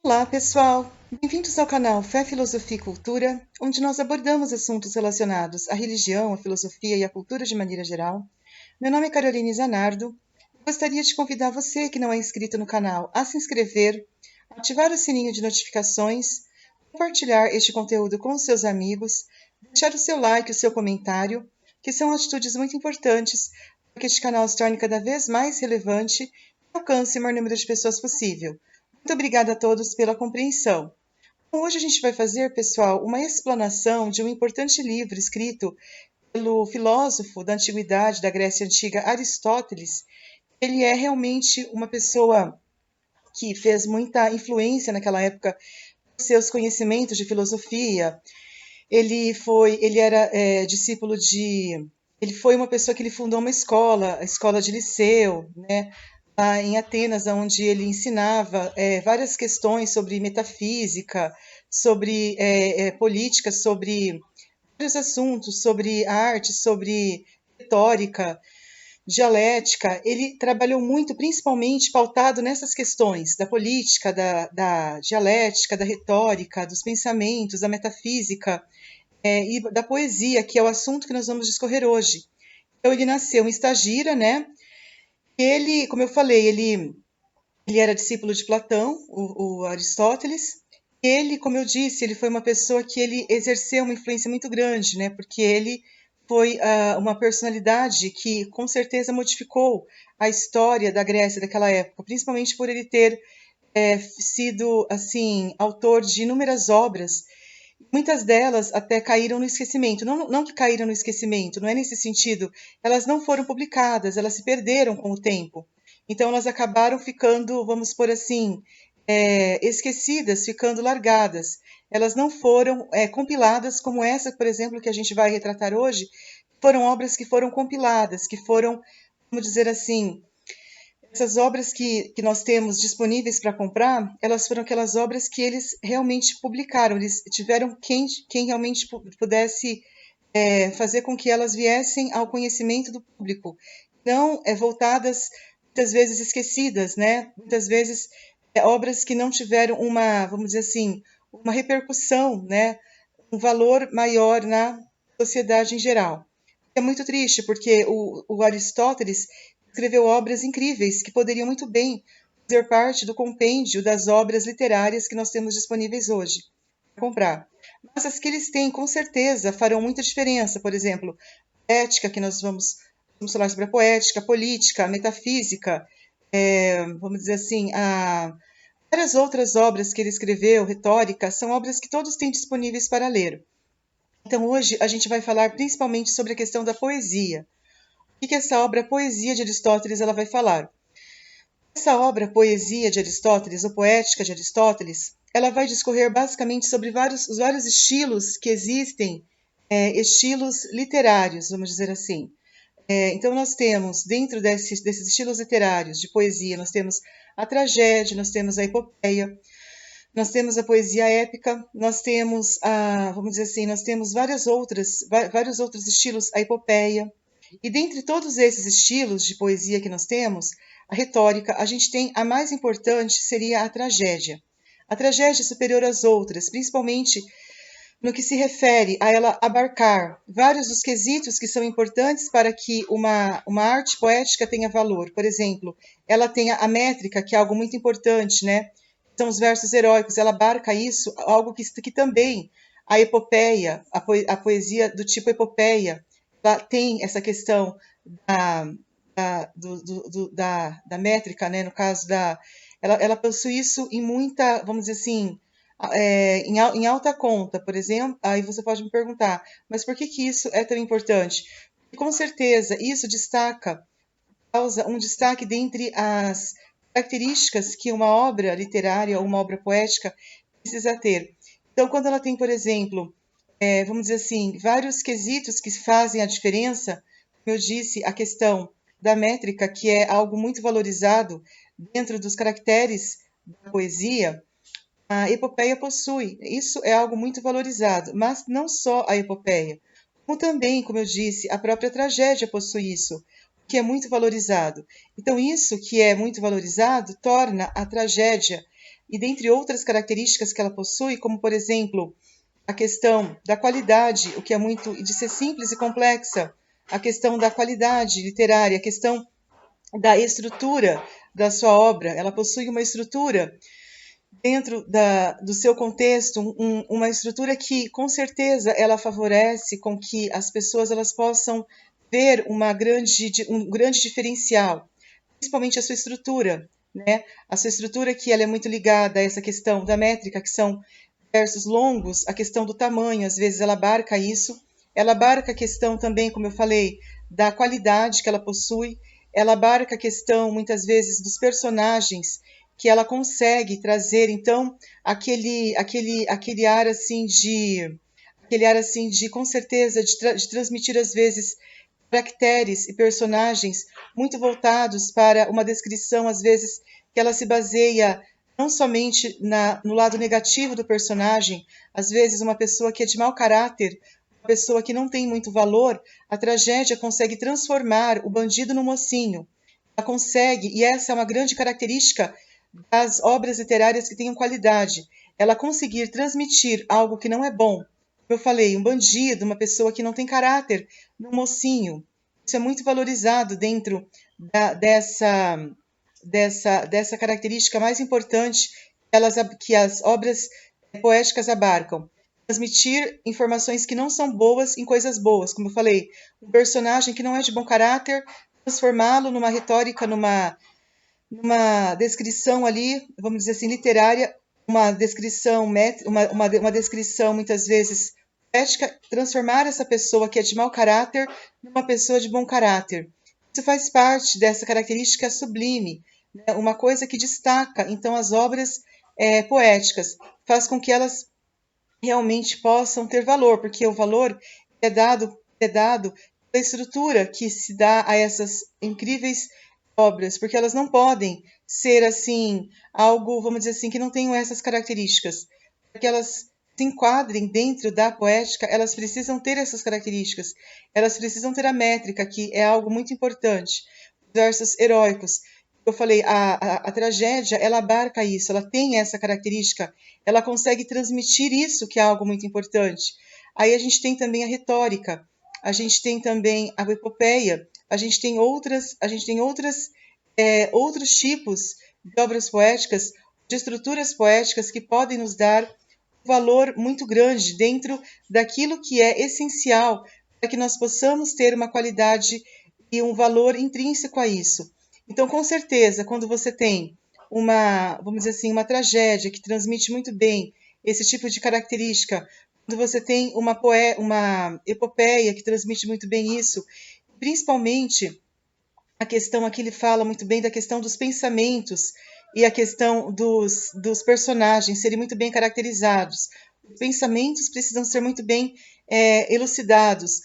Olá, pessoal! Bem-vindos ao canal Fé, Filosofia e Cultura, onde nós abordamos assuntos relacionados à religião, à filosofia e à cultura de maneira geral. Meu nome é Caroline Zanardo. Gostaria de convidar você que não é inscrito no canal a se inscrever, ativar o sininho de notificações, compartilhar este conteúdo com os seus amigos, deixar o seu like, o seu comentário, que são atitudes muito importantes para que este canal se torne cada vez mais relevante e alcance o maior número de pessoas possível. Muito obrigada a todos pela compreensão. Bom, hoje a gente vai fazer, pessoal, uma explanação de um importante livro escrito pelo filósofo da antiguidade, da Grécia Antiga, Aristóteles. Ele é realmente uma pessoa que fez muita influência naquela época com seus conhecimentos de filosofia. Ele era discípulo de, ele foi uma pessoa que ele fundou uma escola, a escola de Liceu, né? Lá em Atenas, onde ele ensinava várias questões sobre metafísica, sobre política, sobre vários assuntos, sobre arte, sobre retórica, dialética. Ele trabalhou muito, principalmente pautado nessas questões da política, da dialética, da retórica, dos pensamentos, da metafísica e da poesia, que é o assunto que nós vamos discorrer hoje. Então, ele nasceu em Estagira, né? Ele, como eu falei, ele era discípulo de Platão, o Aristóteles. Ele, como eu disse, ele foi uma pessoa que ele exerceu uma influência muito grande, né? Porque ele foi uma personalidade que com certeza modificou a história da Grécia daquela época, principalmente por ele ter sido assim autor de inúmeras obras. Muitas delas até caíram no esquecimento. Não, não que caíram no esquecimento, não é nesse sentido. Elas não foram publicadas, elas se perderam com o tempo. Então, elas acabaram ficando, vamos por assim, esquecidas, ficando largadas. Elas não foram compiladas como essa, por exemplo, que a gente vai retratar hoje. Foram obras que foram compiladas, que foram, vamos dizer assim, essas obras que nós temos disponíveis para comprar, elas foram aquelas obras que eles realmente publicaram, eles tiveram quem realmente pudesse fazer com que elas viessem ao conhecimento do público, não voltadas, muitas vezes esquecidas, né? Muitas vezes obras que não tiveram uma, vamos dizer assim, uma repercussão, né? Um valor maior na sociedade em geral. É muito triste, porque o Aristóteles escreveu obras incríveis que poderiam muito bem fazer parte do compêndio das obras literárias que nós temos disponíveis hoje para comprar. Mas as que eles têm, com certeza, farão muita diferença. Por exemplo, ética, que nós vamos falar sobre a poética, a política, a metafísica, vamos dizer assim, várias outras obras que ele escreveu, retórica, são obras que todos têm disponíveis para ler. Então, hoje a gente vai falar principalmente sobre a questão da poesia. O que essa obra Poesia de Aristóteles ela vai falar? Essa obra Poesia de Aristóteles, ou Poética de Aristóteles, ela vai discorrer basicamente sobre os vários estilos que existem, estilos literários, vamos dizer assim. Então, nós temos, dentro desses estilos literários de poesia, nós temos a tragédia, nós temos a epopeia, nós temos a poesia épica, nós temos vamos dizer assim, nós temos vários outros estilos, a epopeia. E dentre todos esses estilos de poesia que nós temos, a retórica, a gente tem a mais importante seria a tragédia. A tragédia é superior às outras, principalmente no que se refere a ela abarcar vários dos quesitos que são importantes para que uma arte poética tenha valor. Por exemplo, ela tem a métrica, que é algo muito importante, né? São os versos heróicos, ela abarca isso, algo que também a epopeia, a poesia do tipo epopeia, ela tem essa questão da, da métrica, né? No caso ela possui isso em muita, vamos dizer assim, em alta conta, por exemplo. Aí você pode me perguntar, mas por que isso é tão importante? Com certeza, isso causa um destaque dentre as características que uma obra literária ou uma obra poética precisa ter. Então, quando ela tem, por exemplo, vamos dizer assim, vários quesitos que fazem a diferença, como eu disse, a questão da métrica, que é algo muito valorizado dentro dos caracteres da poesia, a epopeia possui. Isso é algo muito valorizado, mas não só a epopeia, como também, como eu disse, a própria tragédia possui isso, que é muito valorizado. Então, isso que é muito valorizado torna a tragédia e dentre outras características que ela possui, como por exemplo, a questão da qualidade, o que é muito de ser simples e complexa, a questão da qualidade literária, a questão da estrutura da sua obra, ela possui uma estrutura dentro do seu contexto, uma estrutura que com certeza ela favorece com que as pessoas elas possam ver um grande diferencial, principalmente a sua estrutura, né? A sua estrutura que ela é muito ligada a essa questão da métrica, que são versos longos, a questão do tamanho, às vezes ela abarca isso, ela abarca a questão também, como eu falei, da qualidade que ela possui, ela abarca a questão, muitas vezes, dos personagens, que ela consegue trazer, então, aquele ar assim de com certeza, de transmitir, às vezes, caracteres e personagens muito voltados para uma descrição, às vezes, que ela se baseia não somente no lado negativo do personagem, às vezes uma pessoa que é de mau caráter, uma pessoa que não tem muito valor, a tragédia consegue transformar o bandido no mocinho. Ela consegue, e essa é uma grande característica das obras literárias que tenham qualidade, ela conseguir transmitir algo que não é bom. Como eu falei, um bandido, uma pessoa que não tem caráter, no mocinho. Isso é muito valorizado dentro dessa característica mais importante que as obras poéticas abarcam. Transmitir informações que não são boas em coisas boas. Como eu falei, um personagem que não é de bom caráter, transformá-lo numa retórica, numa descrição ali, vamos dizer assim, literária, uma descrição, uma descrição muitas vezes poética, transformar essa pessoa que é de mau caráter numa pessoa de bom caráter. Isso faz parte dessa característica sublime, né? Uma coisa que destaca, então, as obras poéticas, faz com que elas realmente possam ter valor, porque o valor é dado pela estrutura que se dá a essas incríveis obras, porque elas não podem ser assim algo, vamos dizer assim, que não tenham essas características. Para que elas se enquadrem dentro da poética, elas precisam ter essas características. Elas precisam ter a métrica, que é algo muito importante. Os versos heróicos. Eu falei, a tragédia, ela abarca isso, ela tem essa característica, ela consegue transmitir isso, que é algo muito importante. Aí a gente tem também a retórica, a gente tem também a epopeia, a gente tem outros tipos de obras poéticas, de estruturas poéticas que podem nos dar um valor muito grande dentro daquilo que é essencial para que nós possamos ter uma qualidade e um valor intrínseco a isso. Então, com certeza, quando você tem vamos dizer assim, uma tragédia que transmite muito bem esse tipo de característica, quando você tem uma epopeia que transmite muito bem isso, principalmente a questão aqui ele fala muito bem da questão dos pensamentos e a questão dos personagens serem muito bem caracterizados. Os pensamentos precisam ser muito bem elucidados.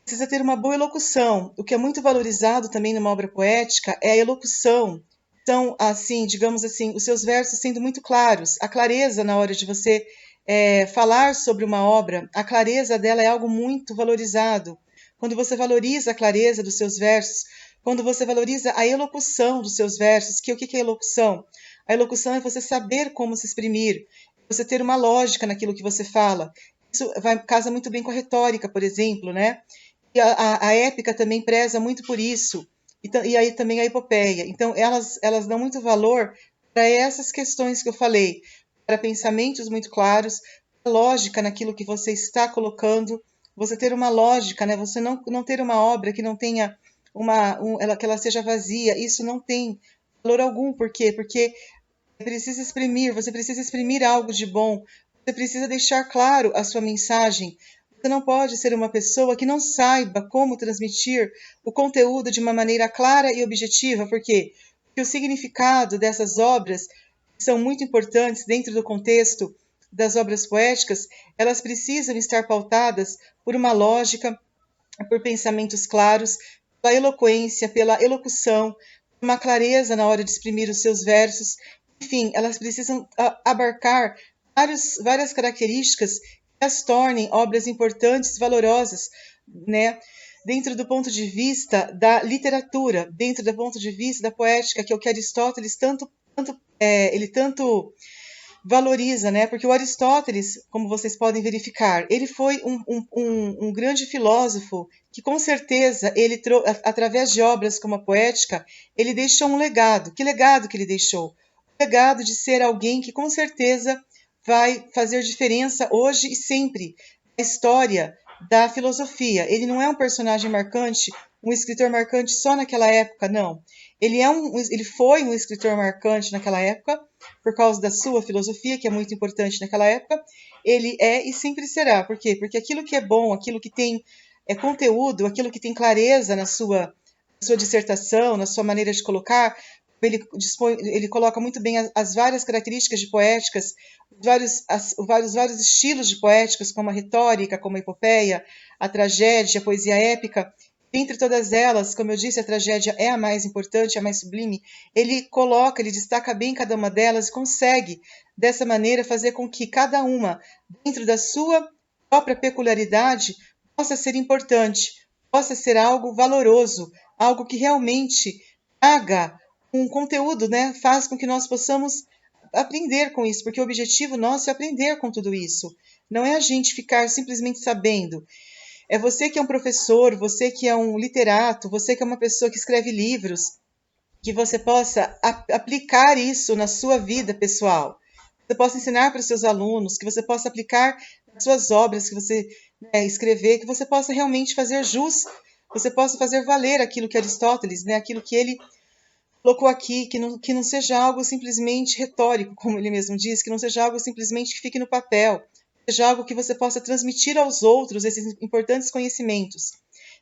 Precisa ter uma boa elocução. O que é muito valorizado também numa obra poética é a elocução. Então, assim, digamos assim, os seus versos sendo muito claros, a clareza na hora de você falar sobre uma obra, a clareza dela é algo muito valorizado. Quando você valoriza a clareza dos seus versos, quando você valoriza a elocução dos seus versos, que o que é elocução? A elocução é você saber como se exprimir, você ter uma lógica naquilo que você fala. Isso casa muito bem com a retórica, por exemplo, né? E a épica também preza muito por isso, e aí também a epopeia. Então, elas dão muito valor para essas questões que eu falei, para pensamentos muito claros, lógica naquilo que você está colocando, você ter uma lógica, né? Você não ter uma obra que não tenha que ela seja vazia, isso não tem valor algum. Por quê? Porque você precisa exprimir algo de bom, você precisa deixar claro a sua mensagem. Você não pode ser uma pessoa que não saiba como transmitir o conteúdo de uma maneira clara e objetiva. Por quê? Porque o significado dessas obras, que são muito importantes dentro do contexto das obras poéticas, elas precisam estar pautadas por uma lógica, por pensamentos claros, pela eloquência, pela elocução, uma clareza na hora de exprimir os seus versos. Enfim, elas precisam abarcar várias características que as tornem obras importantes, valorosas, né? Dentro do ponto de vista da literatura, dentro do ponto de vista da poética, que é o que Aristóteles tanto ele tanto valoriza, né? Porque o Aristóteles, como vocês podem verificar, ele foi um grande filósofo que, com certeza, através de obras como a Poética, ele deixou um legado. Que legado que ele deixou? O legado de ser alguém que, com certeza, vai fazer diferença hoje e sempre na história da filosofia. Ele não é um personagem marcante, um escritor marcante só naquela época, não. Ele foi um escritor marcante naquela época, por causa da sua filosofia, que é muito importante naquela época. Ele é e sempre será. Por quê? Porque aquilo que é bom, aquilo que tem conteúdo, aquilo que tem clareza na sua dissertação, na sua maneira de colocar, ele coloca muito bem as várias características de poéticas, vários estilos de poéticas, como a retórica, como a epopeia, a tragédia, a poesia épica. Dentre todas elas, como eu disse, a tragédia é a mais importante, a mais sublime. Ele destaca bem cada uma delas e consegue, dessa maneira, fazer com que cada uma, dentro da sua própria peculiaridade, possa ser importante, possa ser algo valoroso, algo que realmente traga um conteúdo, né? Faz com que nós possamos aprender com isso, porque o objetivo nosso é aprender com tudo isso. Não é a gente ficar simplesmente sabendo. É você que é um professor, você que é um literato, você que é uma pessoa que escreve livros, que você possa aplicar isso na sua vida pessoal. Que você possa ensinar para os seus alunos, que você possa aplicar nas suas obras que você escrever, que você possa realmente fazer jus, você possa fazer valer aquilo que Aristóteles, né, aquilo que ele colocou aqui, que não seja algo simplesmente retórico, como ele mesmo diz, que não seja algo simplesmente que fique no papel, seja algo que você possa transmitir aos outros esses importantes conhecimentos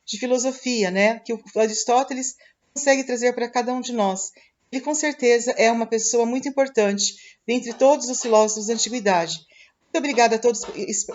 de filosofia, né, que o Aristóteles consegue trazer para cada um de nós. Ele com certeza é uma pessoa muito importante dentre todos os filósofos da antiguidade. Muito obrigada a todos.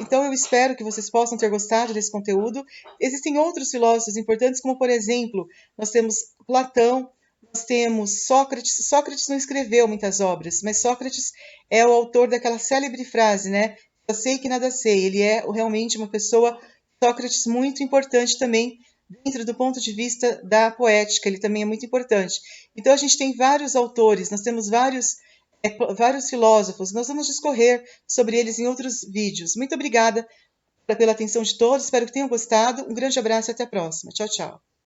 Então, eu espero que vocês possam ter gostado desse conteúdo. Existem outros filósofos importantes, como, por exemplo, nós temos Platão, nós temos Sócrates. Sócrates não escreveu muitas obras, mas Sócrates é o autor daquela célebre frase, né? Eu sei que nada sei. Ele é realmente uma pessoa, Sócrates, muito importante também, dentro do ponto de vista da poética. Ele também é muito importante. Então, a gente tem vários autores, nós temos vários filósofos. Nós vamos discorrer sobre eles em outros vídeos. Muito obrigada pela atenção de todos. Espero que tenham gostado. Um grande abraço e até a próxima. Tchau, tchau.